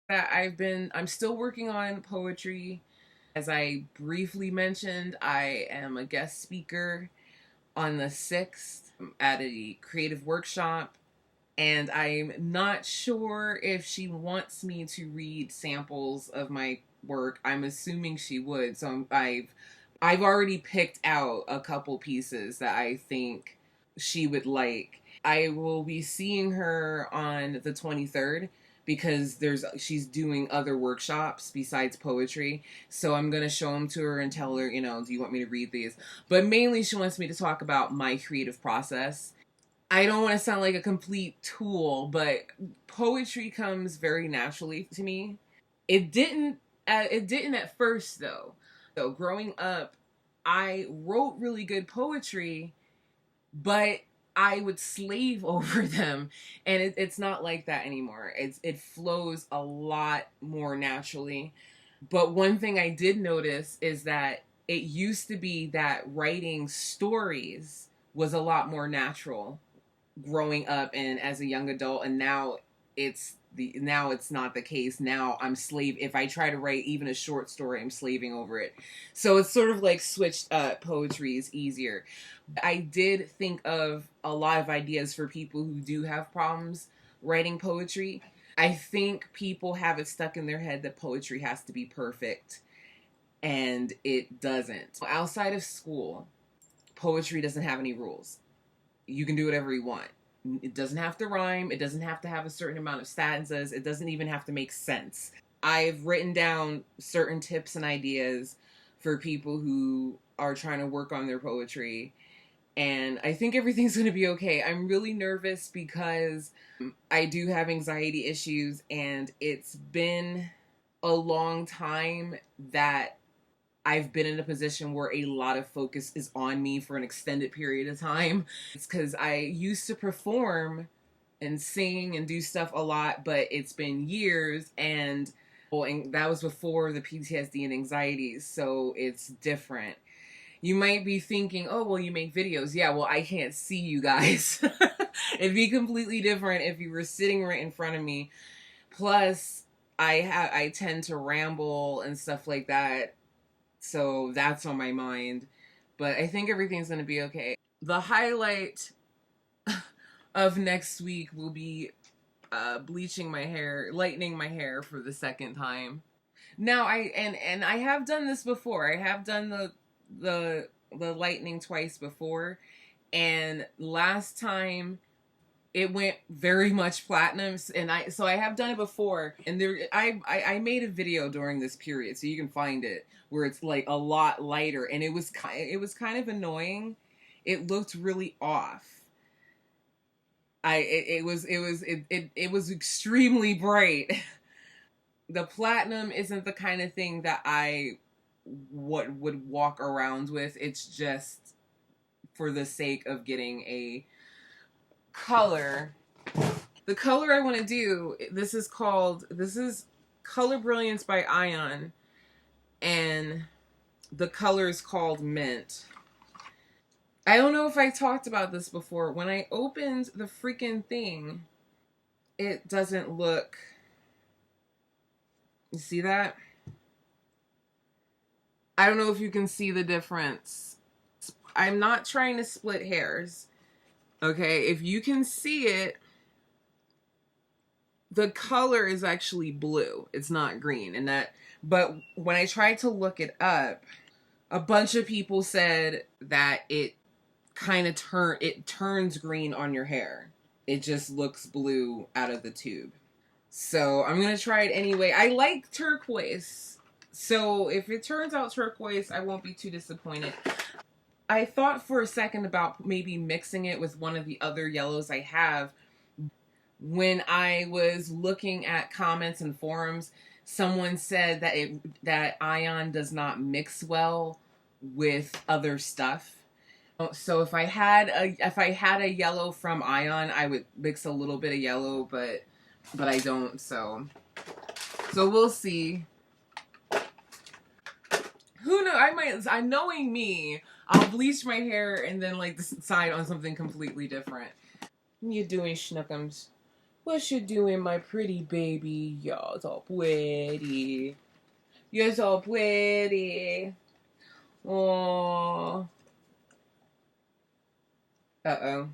That I'm still working on poetry. As I briefly mentioned, I am a guest speaker on the 6th at a creative workshop, and I'm not sure if she wants me to read samples of my work. I'm assuming she would. So I've already picked out a couple pieces that I think she would like. I will be seeing her on the 23rd because she's doing other workshops besides poetry. So I'm going to show them to her and tell her, do you want me to read these? But mainly she wants me to talk about my creative process. I don't want to sound like a complete tool, but poetry comes very naturally to me. It didn't at first though. So growing up, I wrote really good poetry, but I would slave over them, and it's not like that anymore. It flows a lot more naturally. But one thing I did notice is that it used to be that writing stories was a lot more natural growing up and as a young adult, and now it's not the case. Now I'm slave if I try to write even a short story, I'm slaving over it. So it's sort of like switched up. Poetry is easier. I did think of a lot of ideas for people who do have problems writing poetry. I think people have it stuck in their head that poetry has to be perfect, and it doesn't. Outside of school, poetry doesn't have any rules. You can do whatever you want. It doesn't have to rhyme. It doesn't have to have a certain amount of stanzas. It doesn't even have to make sense. I've written down certain tips and ideas for people who are trying to work on their poetry, and I think everything's going to be okay. I'm really nervous because I do have anxiety issues, and it's been a long time that I've been in a position where a lot of focus is on me for an extended period of time. It's because I used to perform and sing and do stuff a lot, but it's been years, and that was before the PTSD and anxieties, so it's different. You might be thinking, oh, well, you make videos. Yeah, well, I can't see you guys. It'd be completely different if you were sitting right in front of me. Plus, I tend to ramble and stuff like that, so that's on my mind. But I think everything's going to be okay. The highlight of next week will be bleaching my hair, lightening my hair for the second time. Now and I have done this before. I have done the lightning twice before, and last time it went very much platinum, and I have done it before, and I made a video during this period, so you can find it, where it's like a lot lighter, and it was kind of annoying. It looked really off. It was extremely bright. The platinum isn't the kind of thing that I would walk around with. It's just for the sake of getting a color. The color I want to do, this is Color Brilliance by Ion, and the color is called Mint. I don't know if I talked about this before. When I opened the freaking thing, it doesn't look. You see that? I don't know if you can see the difference. I'm not trying to split hairs. Okay, if you can see it, the color is actually blue. It's not green. But when I tried to look it up, a bunch of people said that it turns green on your hair. It just looks blue out of the tube. So I'm going to try it anyway. I like turquoise. So if it turns out turquoise, I won't be too disappointed. I thought for a second about maybe mixing it with one of the other yellows I have. When I was looking at comments and forums, someone said that Ion does not mix well with other stuff. So if I had a yellow from Ion, I would mix a little bit of yellow, but I don't. So we'll see. Who knows? Knowing me, I'll bleach my hair and then like decide on something completely different. What are you doing, Schnookums? What you doing, my pretty baby? You're so pretty. You're so pretty. Aww. Uh-oh.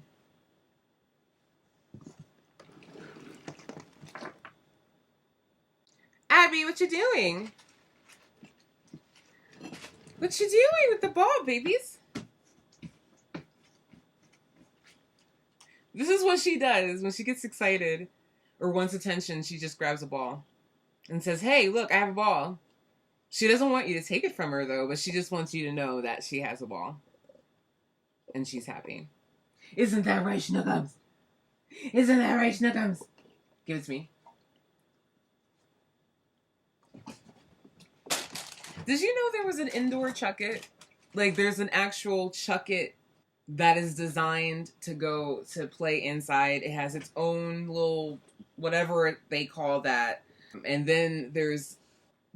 Abby, what you doing? What you doing with the ball, babies? This is what she does when she gets excited or wants attention. She just grabs a ball and says, hey, look, I have a ball. She doesn't want you to take it from her, though, but she just wants you to know that she has a ball. And she's happy. Isn't that right, Schnookums? Isn't that right, Schnookums? Give it to me. Did you know there was an indoor Chuck-It? Like, there's an actual Chuck-It that is designed to go to play inside. It has its own little, whatever they call that. And then there's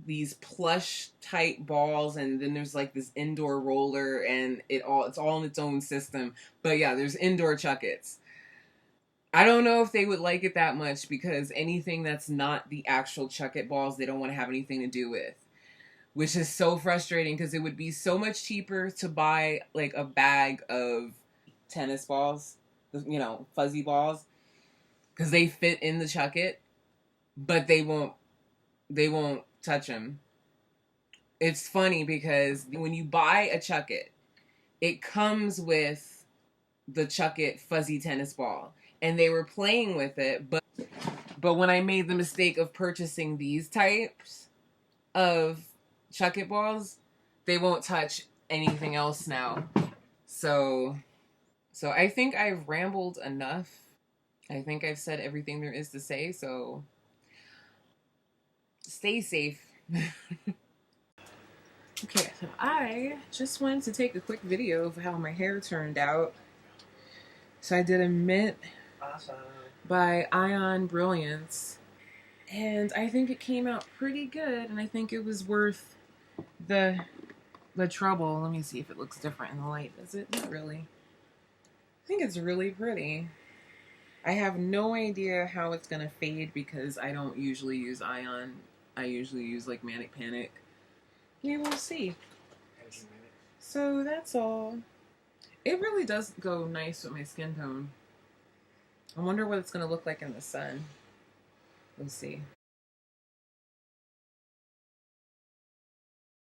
these plush type balls, and then there's like this indoor roller, and it's all in its own system. But yeah, there's indoor Chuck-Its. I don't know if they would like it that much, because anything that's not the actual Chuck-It balls, they don't want to have anything to do with. Which is so frustrating, because it would be so much cheaper to buy like a bag of tennis balls, you know, fuzzy balls, because they fit in the Chuck-It, but they won't touch them. It's funny because when you buy a Chuck-It, it comes with the Chuck-It fuzzy tennis ball, and they were playing with it, but when I made the mistake of purchasing these types of Chuck-It balls, they won't touch anything else now. So I think I've rambled enough. I think I've said everything there is to say, so stay safe. Okay, so I just wanted to take a quick video of how my hair turned out. So I did a mint by Ion Brilliance, and I think it came out pretty good, and I think it was worth the trouble. Let me see if it looks different in the light. Is it? Not really. I think it's really pretty. I have no idea how it's gonna fade because I don't usually use Ion. I usually use like Manic Panic. We will see. So that's all. It really does go nice with my skin tone. I wonder what it's gonna look like in the sun. We'll see.